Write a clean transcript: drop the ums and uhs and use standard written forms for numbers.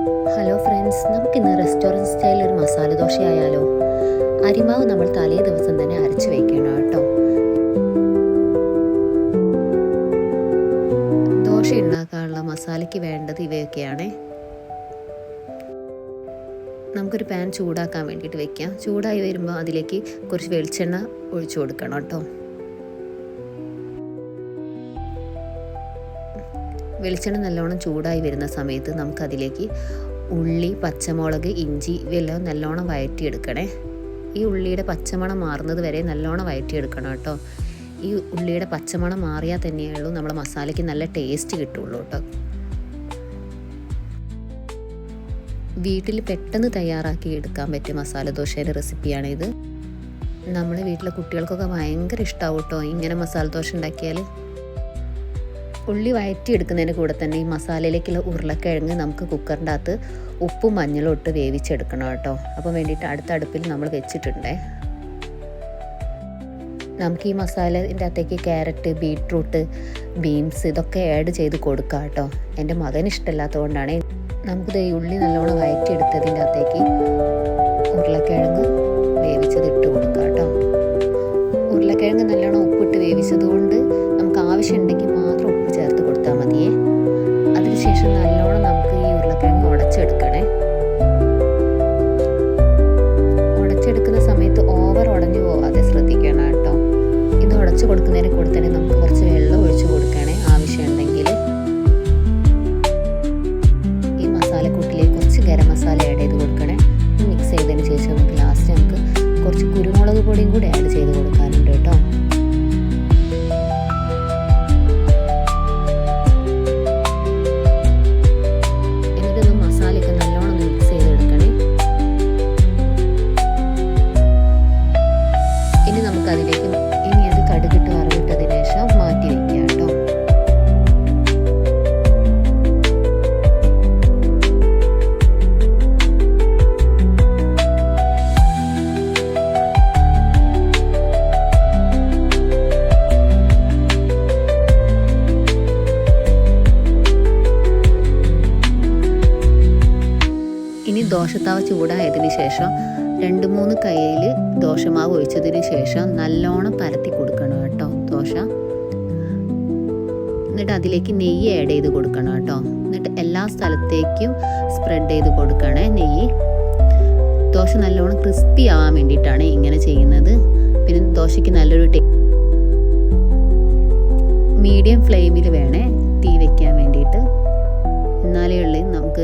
Hello friends, നമുക്കിന്ന് restaurant സ്റ്റൈലിൽ ഒരു മസാല ദോശ ആയാലോ? അരിമാവ് നമ്മൾ തലേ ദിവസം തന്നെ അരച്ച് വയ്ക്കണം കേട്ടോ. ദോശ ഉണ്ടാക്കാനുള്ള മസാലയ്ക്ക് വേണ്ടത് ഇവയൊക്കെയാണ്. നമുക്കൊരു പാൻ ചൂടാക്കാൻ വേണ്ടിയിട്ട് വെക്കാം. ചൂടായി വരുമ്പോൾ അതിലേക്ക് കുറച്ച് വെളിച്ചെണ്ണ ഒഴിച്ചു കൊടുക്കണം കേട്ടോ. വെളിച്ചെണ്ണ നല്ലോണം ചൂടായി വരുന്ന സമയത്ത് നമുക്കതിലേക്ക് ഉള്ളി, പച്ചമുളക്, ഇഞ്ചി ഇവയെല്ലാം നല്ലോണം വഴറ്റിയെടുക്കണേ. ഈ ഉള്ളിയുടെ പച്ചമണം മാറുന്നത് വരെ നല്ലോണം വഴറ്റിയെടുക്കണം കേട്ടോ. ഈ ഉള്ളിയുടെ പച്ചമണം മാറിയാൽ തന്നെയുള്ളൂ നമ്മുടെ മസാലയ്ക്ക് നല്ല ടേസ്റ്റ് കിട്ടുള്ളൂ കേട്ടോ. വീട്ടിൽ പെട്ടെന്ന് തയ്യാറാക്കി എടുക്കാൻ പറ്റിയ മസാല ദോശയുടെ റെസിപ്പിയാണിത്. നമ്മുടെ വീട്ടിലെ കുട്ടികൾക്കൊക്കെ ഭയങ്കര ഇഷ്ടമാവും കേട്ടോ ഇങ്ങനെ മസാല ദോശ ഉണ്ടാക്കിയാൽ. ഉള്ളി വഴറ്റിയെടുക്കുന്നതിന് കൂടെ തന്നെ ഈ മസാലയിലേക്കുള്ള ഉരുളക്കിഴങ്ങ് നമുക്ക് കുക്കറിൻ്റെ അകത്ത് ഉപ്പും മഞ്ഞളും ഇട്ട് വേവിച്ചെടുക്കണം കേട്ടോ. അപ്പോൾ വേണ്ടിയിട്ട് അടുത്ത അടുപ്പിൽ നമ്മൾ വെച്ചിട്ടുണ്ടേ. നമുക്ക് ഈ മസാലേൻ്റെ അകത്തേക്ക് ക്യാരറ്റ്, ബീട്രൂട്ട്, ബീൻസ് ഇതൊക്കെ ആഡ് ചെയ്ത് കൊടുക്കാം കേട്ടോ. എൻ്റെ മകന് ഇഷ്ടമില്ലാത്തതുകൊണ്ടാണ്. നമുക്കിത് ഈ ഉള്ളി നല്ലോണം വഴറ്റിയെടുത്തതിൻ്റെ അകത്തേക്ക് ഉരുളക്കിഴങ്ങ് വേവിച്ചത് ഇട്ട് കൊടുക്കാം കേട്ടോ. ഉരുളക്കിഴങ്ങ് നല്ലോണം ഉപ്പിട്ട് വേവിച്ചതുകൊണ്ട് നമുക്ക് ആവശ്യമുണ്ടെങ്കിൽ മാത്രം ഉപ്പ് ചേർത്ത് കൊടുത്താൽ മതിയേ. അതിനുശേഷം നല്ലോണം നമുക്ക് ഈ ഉരുളക്കിഴങ്ങ് ഉടച്ചെടുക്കണേ. ഉടച്ചെടുക്കുന്ന സമയത്ത് ഓവർ ഉടഞ്ഞു പോവാതെ ശ്രദ്ധിക്കണം കേട്ടോ. ഇത് ഉടച്ചു കൊടുക്കുന്നതിന് കൂടെ തന്നെ നമുക്ക് കുറച്ച് വെള്ളം ഒഴിച്ചു കൊടുക്കണേ ആവശ്യമുണ്ടെങ്കിൽ. ഈ മസാലക്കൂട്ടിലേക്ക് കുറച്ച് ഗരം മസാല ആഡ് ചെയ്ത് കൊടുക്കണേ. മിക്സ് ചെയ്തതിന് ശേഷം നമുക്ക് ലാസ്റ്റ് നമുക്ക് കുറച്ച് കുരുമുളക് പൊടിയും കൂടി ആഡ് ചെയ്ത് കൊടുക്കാനുണ്ട് കേട്ടോ. ഇനി ദോശത്താവ ചൂടായതിന് ശേഷം 2-3 കയ്യിൽ ദോശമാവ് ഒഴിച്ചതിന് ശേഷം നല്ലോണം പരത്തി കൊടുക്കണം കേട്ടോ ദോശ. എന്നിട്ട് അതിലേക്ക് നെയ്യ് ആഡ് ചെയ്ത് കൊടുക്കണം കേട്ടോ. എന്നിട്ട് എല്ലാ സ്ഥലത്തേക്കും സ്പ്രെഡ് ചെയ്ത് കൊടുക്കണേ നെയ്യ്. ദോശ നല്ലോണം ക്രിസ്പി ആവാൻ വേണ്ടിയിട്ടാണ് ഇങ്ങനെ ചെയ്യുന്നത്. പിന്നെ ദോശയ്ക്ക് നല്ലൊരു മീഡിയം ഫ്ലെയിമിൽ വേണേ തീ വെക്കാൻ വേണ്ടിയിട്ട്. എന്നാലേ ഉള്ളൂ നമുക്ക്